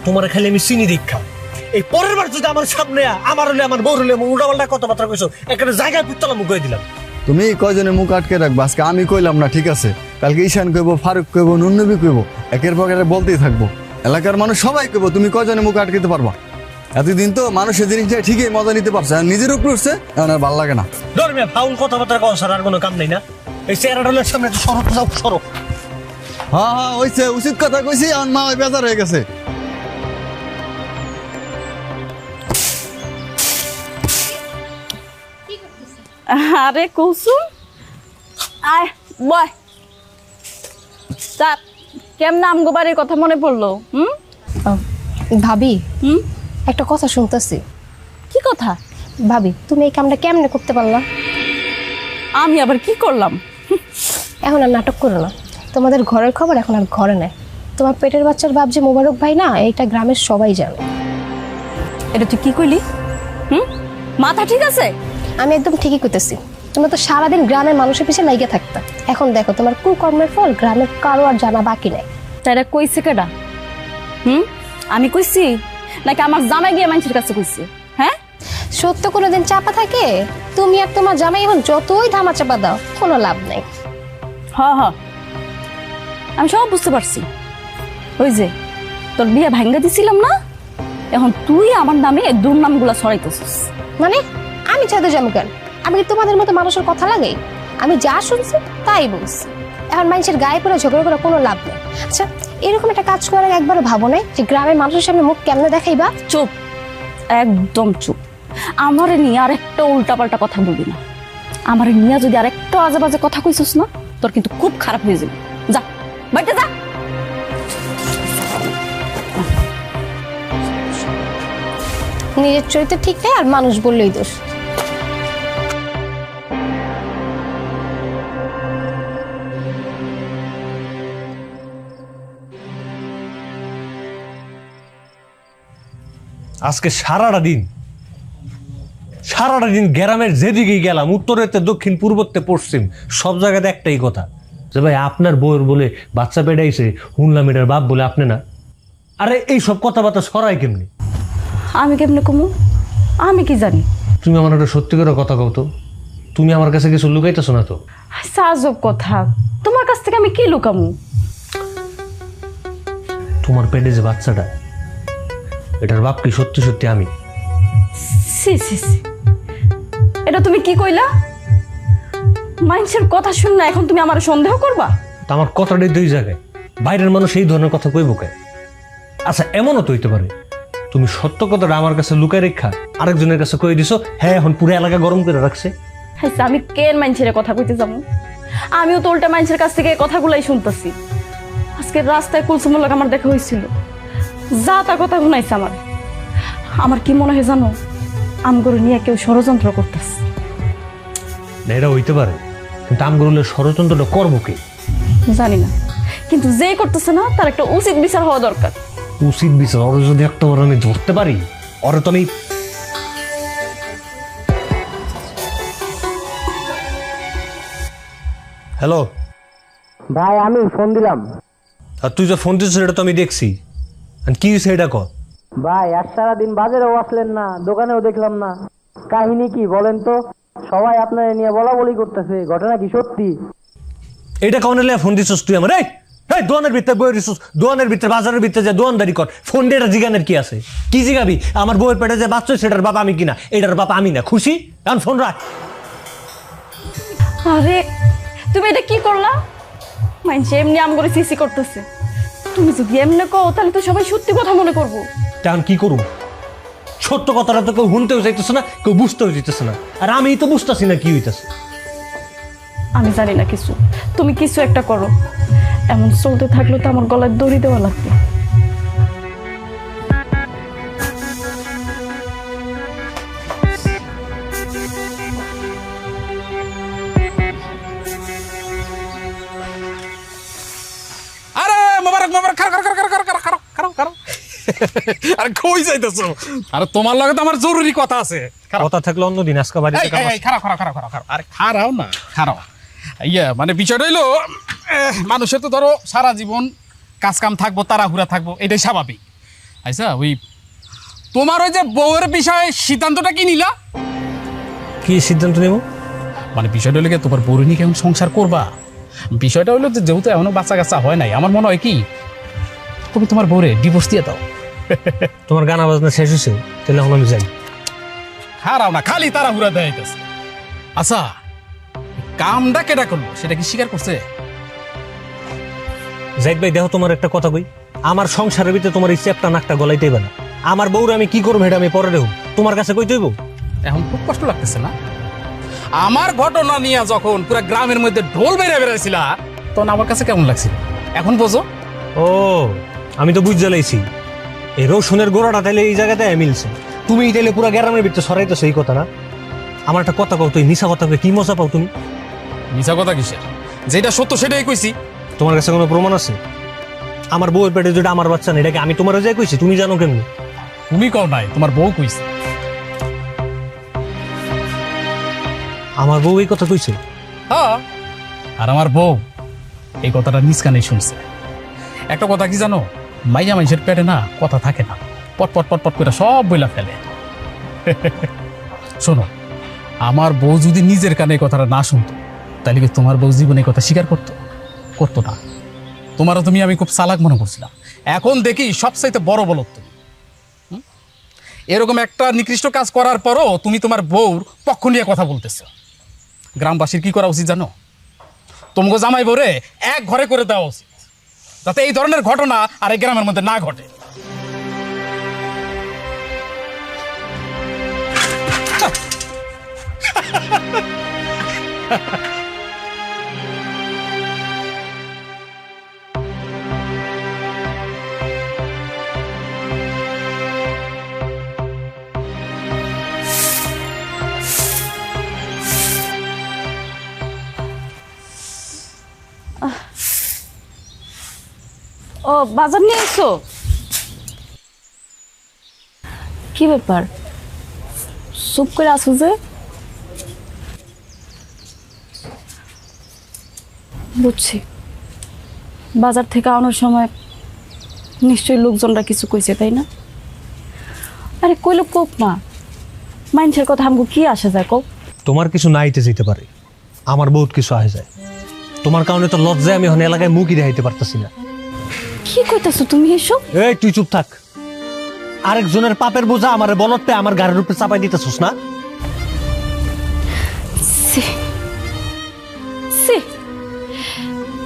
তোমার খালি আমি চিনি দীক্ষা। এই পরের বার যদি আমার সামনে আমার হলে আমার বউ হলে উল্টাপাল্টা কথাবার্তা কইছো, একটা জায়গায় পিত্তলা মুখ হয়ে দিলাম। তুমি কয়জনে মুখ আটকে রাখবা? আজকে আমি কইলাম না, ঠিক আছে? কালকে ঈশান কইবো, ফারুক কইবো, নুন্নবী কইবো, একের পর এক বলতেই থাকবো। এলাকার মানুষ সবাই কইবো, তুমি কয়জনে মুখ আটকাতে পারবা? এতদিন তো মানুষের জিনিসটা ঠিকই মজা নিতে পারছে, আর নিজের উপর উঠছে, এখন আর ভালো লাগে না। ধর্মে ফাউল কথাবার্তা কওয়া ছাড়া আর কোনো কাম নাই না? এই চেহারাটার সামনে তো সরো, যাও সরো। হ্যাঁ হ্যাঁ, ওইছে উচিত কথা কইছি, আমার মা ওই বেজার হয়ে গেছে। আরে কুসুম, আয় বয়। চাপ, কেমন আমগো বাড়ির কথা মনে পড়লো? ভাবি, একটা কথা শুনতেছি। কি কথা? ভাবি, তুমি এই কামটা কেমনে করতে পারলা? আমি আবার কি করলাম? এখন আর নাটক করো না, তোমাদের ঘরের খবর এখন আর ঘরে নেয়। তোমার পেটের বাচ্চার বাপ যে মোবারক ভাই না, এইটা গ্রামের সবাই জানে। এটা তুই কি কইলি? মাথা ঠিক আছে? আমি একদম ঠিকই কইতেছি। তোমরা তো সারাদিন গ্রামের মানুষের পিছনে লাইগা থাকতা, এখন দেখো তোমার কুকর্মের ফল গ্রামের কারো আর জানা বাকি নাই। তাইরা কইছে কেডা? আমি কইছি নাকি আমার জামাই গিয়ে মানুষের কাছে কইছে? হ্যাঁ, সত্য কোনোদিন চাপা থাকে? তুমি আর তোমার জামাই এখন যতই ধামা চাপা দাও কোনো লাভ নাই। হ্যাঁ, আমি সব বুঝতে পারছি। ওই যে তোর বিয়ে ভাঙ্গা দিছিলাম না, এখন তুই আমার নামে দুর্নামগুলা ছড়াইতেছিস। মানে আমি চাইতে যাবো কেন? আমি কি তোমাদের মতো মানুষের কথা লাগে? আমি যা শুনছি তাই বলছি। এখন মানুষের গায়ে পড়ে ঝগড়া করার কোনো লাভ নেই। আচ্ছা, এরকম একটা কাজ করার একবার ভাবো নাই যে গ্রামের মানুষের সামনে মুখ কেমনে দেখাইবা? চুপ, একদম চুপ। আমারে নিয়ে আর একটা উল্টাপাল্টা কথা বলবি না। আমারে নিয়ে যদি আর একটা আজে বাজে কথা কইছিস না, তোর কিন্তু খুব খারাপ হয়ে যাবে। যা বাইরে যা। নিজের চরিত্র ঠিক নেই আর মানুষ বললেই দোষ। আজকে সারাটা দিন গ্রামের যেদিকেই গেলাম, উত্তরেতে দক্ষিণ পূর্বতে পশ্চিম, সব জায়গাতে একটাই কথা যে ভাই আপনার বউয়ের বলে বাচ্চা পেটাইছে, হুনলাম এটার বাপ বলে আপনি না। আরে এই সব কথাবার্তা সরাই কেমনি? আমি কেমনে কমু? আমি কি জানি? তুমি আমার একটা সত্যি করে কথা কও তো, তুমি আমার কাছে কিছু লুকাইতেছো না তো? আজব কথা, তোমার কাছ থেকে আমি কি লুকামু? তোমার পেটে যে বাচ্চাটা, এটার বাপ কি সত্যি সত্যি আমি? সি সি সি, এটা তুমি কি কইলা? মানুষের কথা শুন না এখন তুমি আমার সন্দেহ করবা? তা আমার কথাটাই দুই জায়গায়, বাইরের মানুষ এই ধরনের কথা কইব কে? আচ্ছা এমনও তো হইতে পারে তুমি সত্য কথাটা আমার কাছে লুকায় রেখা আরেকজনের কাছে কই দিছো, হ্যাঁ এখন পুরো এলাকা গরম করে রাখছে। হ্যাঁ, আমি কেন মানুষের কথা কইতে যাবো? আমিও তো উল্টা মানুষের কাছ থেকে এই কথাগুলাই শুনতেছি। আজকে রাস্তায় কুলসুমের লোক আমার দেখা হয়েছিল, যা তা কথা শুনাইছে আমার। আমার কি মনে হয় জানো, আমগরে নিয়ে কেউ ষড়যন্ত্র করতেছে। না এটা হইতে পারে, কিন্তু আমগুলোর ষড়যন্ত্রটা করবো কে জানি না, কিন্তু যে করতেছে না তার একটা উচিত বিচার হওয়া দরকার। উচিত বিচার ওর যদি একটা ওর আমি ধরতে পারি, ওরে তো আমি হ্যালো ভাই আমি ফোন দিলাম। আর তুই যে ফোন দিচ্ছিস সেটা তো আমি দেখছি, আর কি হয়েছে এটা কর। ভাই আজ সারাদিন বাজারেও আসলেন না, দোকানেও দেখলাম না, কাহিনী কি বলেন তো? সবাই আপনার নিয়ে বলা বলি করতেছে, ঘটনা কি সত্যি? এটা কারণে ফোন দিচ্ছিস তুই আমার? এই দোকানের ভিতরে বই দিচ্ছিস, দোকানের ভিতরে বাজারের ভিতরে যে দোকানদারি কর, ফোন দিয়ে এটা জিগানের কি আছে? কি জিগাবি? আমার বউয়ের পেটে যে বাচ্চা সেটার বাবা আমি কিনা, এটার বাবা আমি না, খুশি? এখন ফোন রাখ। আরে তুমি এটা কি করলা? মানুষ এমনি আম করে সিসি করতেছে, তুমি যদি এমনি কও তাহলে তো সবাই সত্যি কথা মনে করবো। এখন কি করুম? সত্য কথাটা তো কেউ শুনতেও চাইতেছে না, কেউ বুঝতেও চাইতেছে না, আর আমি তো বুঝতেছি না কি হইতেছে। আমি জানি না কিছু, তুমি কিছু একটা করো। এমন চলতে থাকলে তো আমার গলায় দড়ি দেওয়া লাগবে। আরে মোবারক মোবারক, খারাপ খারাপ খারাপ খারাপ খারাপ খারাপ খারাপ। আরে কই যাইতেছো? আরে তোমার লগে তো আমার জরুরি কথা আছে। কথা থাকলে অন্যদিন, আজকে বাড়িতে কাম আছে। খারাপ খারাপ খারাপ খারাপ। আরে খারাও না, খারাও। ইয়া মানে বিষয়টা হইলো, মানুষের তো ধরো সারা জীবন কাজ কাম থাকবো, তাড়াহুড়া থাকবো, এটাই স্বাভাবিক। আচ্ছা ওই তোমার ওই যে বউয়ের বিষয়ে সিদ্ধান্তটা কি নিলা? কি সিদ্ধান্ত নেব? মানে বিষয়টা হলো কি, তোমার বউর নিয়ে কেমন সংসার করবা? বিষয়টা হলো যে যেহেতু এখনো বাচ্চা কাচ্চা হয় নাই, আমার মনে হয় কি তুমি তোমার বউরে ডিভোর্স দিয়ে দাও। তোমার গানা বাজনা শেষ হয়েছে, তাহলে এখন আমি যাই। হারাও না, খালি তাড়াহুড়া দেখাইতেছে। আচ্ছা কামটা কেটা করলো সেটা কি স্বীকার করছে? জাহিদ ভাই দেখো, তোমার একটা কথা কই, আমার সংসারের ভিতরে তোমার এই চ্যাপটা নাকটা গলাইতেই না। আমার বউরে আমি কি করবো এটা আমি পরে দেব, তোমার কাছে কই তৈব? এখন খুব কষ্ট লাগতেছে না? আমার ঘটনা নিয়ে যখন পুরো গ্রামের মধ্যে ঢোল বেড়ে বেড়াইছিল তখন আমার কাছে কেমন লাগছিল, এখন বোঝো? ও আমি তো বুঝতে লাইছি, এই রসুনের গোড়াটা তাইলে এই জায়গাতে মিলছে। তুমি তাইলে পুরো গ্রামের ভিতরে সরাইতো সেই কথা না? আমার একটা কথা কও, তুই মিশা কথা কি মজা পাও তুমি? মিশা কথা কিসের? যেটা সত্য সেটাই কইছি। তোমার কাছে কোনো প্রমাণ আছে? আমার বউয়ের পেটে যেটা আমার বাচ্চা নেই, এটাকে আমি তোমার যাই কইছি, তুমি জানো কেমনি? তুমি কও নাই, তোমার বউ কইছে। আমার বউ এই কথা কইছে? হ্যাঁ, আর আমার বউ এই কথাটা নিজ কানেই শুনছে। একটা কথা কি জানো, মাইয়া মানুষের পেটে না কথা থাকে না, পটপট পটপট করে সব বইলা ফেলে। শোনো, আমার বউ যদি নিজের কানে কথাটা না শুনতো তাহলে কি তোমার বউ জীবনে কথা স্বীকার করতো না। তোমারও আমি খুব চালাক মনে করছিলাম, এখন দেখি সবচাইতে বড় বলত তুমি। এরকম একটা নিকৃষ্ট কাজ করার পরও তুমি তোমার বউর পক্ষ নিয়ে কথা বলতেছো। গ্রামবাসীর কি করা উচিত জানো? তোমাকে জামাই বউরে এক ঘরে করে দেওয়া উচিত, যাতে এই ধরনের ঘটনা আর এই গ্রামের মধ্যে না ঘটে। ও বাজার নিয়ে এসো? কি ব্যাপার চুপ করে আসো যে? বুঝছি, বাজার থেকে আনার সময় নিশ্চয়ই লোকজনরা কিছু কইছে, তাই না? আরে কইলো কোক না, মানুষের কথা আমাকে কি আসে যায় কোক? তোমার কিছু নাইতে যেতে পারে, আমার বহুত কিছু আসে যায়। তোমার কারণে তো লজ্জায় আমি এখন এলাকায় মুখই দেখাইতে পারতেছি না। কি কইতাছো তুমি এসব? এই তুই চুপ থাক। আরেকজনের পাপের বোঝা আমারে বলতে আমার গাড়ির উপরে চাপাই দিতেছস না?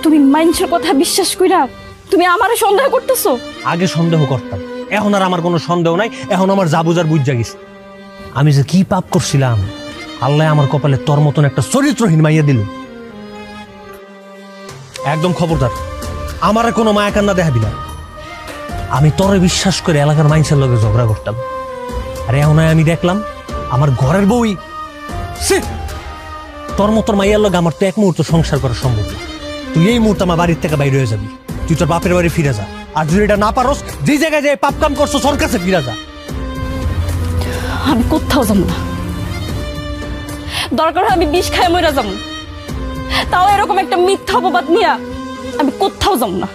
তুমি মানুষের কথা বিশ্বাস কইরা তুমি আমারে সন্দেহ করতেছো? আগে সন্দেহ করতাম, এখন আর আমার কোনো সন্দেহ নাই। এখন আমার যা বুঝার বুঝা গেছে। আমি যে কি পাপ করছিলাম, আল্লাহ আমার কপালে তোর মতন একটা চরিত্রহীন মাইয়া দিল। একদম খবরদার, আমারে কোনো মায়া কান্না দেখাবি না। আমি তোরে বিশ্বাস করে এলাকার মানুষের লগে ঝগড়া করতাম, আর এখন আমি দেখলাম আমার ঘরের বউই। তোর মতন মাইয়ার লগে আমার তো এক মুহূর্ত সংসার করা সম্ভব না। তুই এই মুহূর্তে আমার বাড়ির থেকে বাইরে হয়ে যাবি। তুই তোর বাপের বাড়ি ফিরে যা, আর যদি এটা না পারস, যে জায়গায় যে পাপ কাম করছো তোর কাছে ফিরে যা। আমি কোথাও যাবো না, দরকার হয় আমি বিষ খায় মরে যাবো, তাও এরকম একটা মিথ্যা অপবাদ নিয়ে আমি কোথাও যাবো না।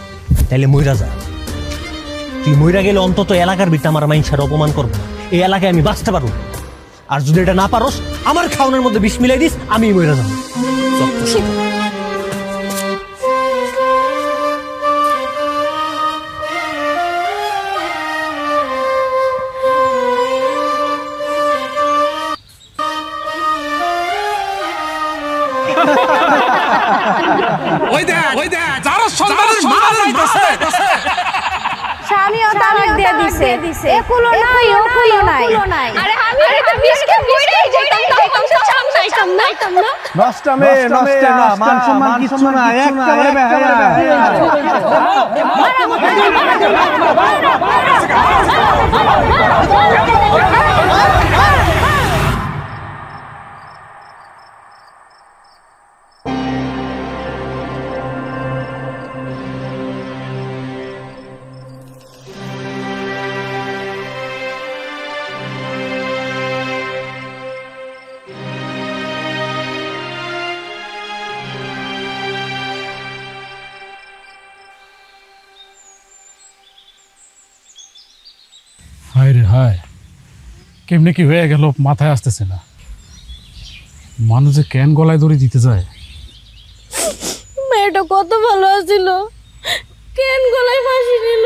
তাইলে মইরা যা। তুই মইরা গেলে অন্তত এলাকার ভিতরে আমার মাইনসার অপমান করবো না, এই এলাকায় আমি বাঁচতে পারবো। আর যদি এটা না পারস, আমার খাওয়ানোর মধ্যে বিষ মিলাই দিস, আমি মইরা যাবো। ওই দেখ যারা সন্তানের মা যাইতেছে, স্বামীও তালাক দিয়ে দিছে, একুলো নাই ওকুলো নাই। আরে আমি তো বিশকে বইরাই যাইতাম, তাও তো চামনাইতাম না। নষ্টামে নষ্টা, মান সম্মান কিছু না, একেবারে বেহায়া। হায় রে হায়, কেমনে কি হয়ে গেল মাথায় আসতেছে না। মানুষ যে কেন গলায় দড়ি দিতে যায়। মেয়েটা কত ভালো আছিল, কেন গলায় ফাঁসি নিল?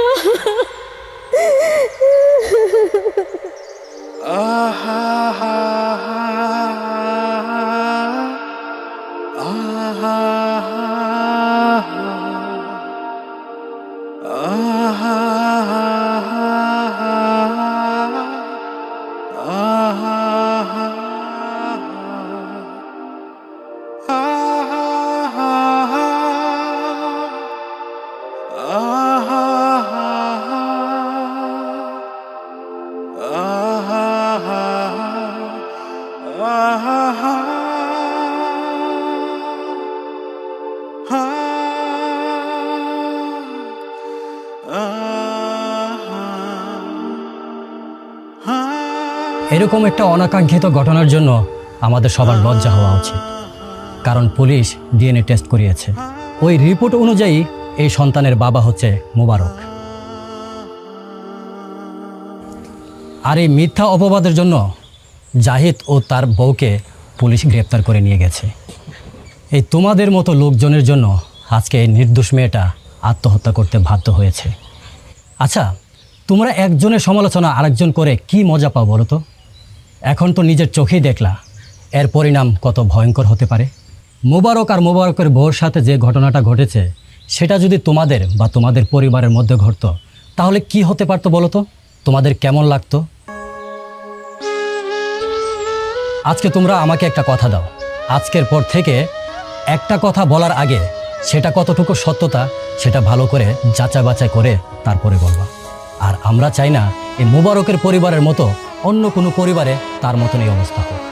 এরকম একটা অনাকাঙ্ক্ষিত ঘটনার জন্য আমাদের সবার লজ্জা হওয়া উচিত, কারণ পুলিশ ডিএনএ টেস্ট করিয়েছে। ওই রিপোর্ট অনুযায়ী এই সন্তানের বাবা হচ্ছে মোবারক। আর এই মিথ্যা অপবাদের জন্য জাহিদ ও তার বউকে পুলিশ গ্রেপ্তার করে নিয়ে গেছে। এই তোমাদের মতো লোকজনের জন্য আজকে এই নির্দোষ মেয়েটা আত্মহত্যা করতে বাধ্য হয়েছে। আচ্ছা, তোমরা একজনের সমালোচনা আরেকজন করে কি মজা পাও বলো তো? এখন তো নিজের চোখেই দেখলা এর পরিণাম কত ভয়ঙ্কর হতে পারে। মোবারক আর মোবারকের বউর সাথে যে ঘটনাটা ঘটেছে সেটা যদি তোমাদের বা তোমাদের পরিবারের মধ্যে ঘটতো তাহলে কি হতে পারতো বলো তো? তোমাদের কেমন লাগতো? আজকে তোমরা আমাকে একটা কথা দাও, আজকের পর থেকে একটা কথা বলার আগে সেটা কতটুকু সত্যতা সেটা ভালো করে যাচাই বাছাই করে তারপরে বলবা। আর আমরা চাই না এই মোবারকের পরিবারের মতো অন্য কোনো পরিবারে তার মতন এই অবস্থা হোক।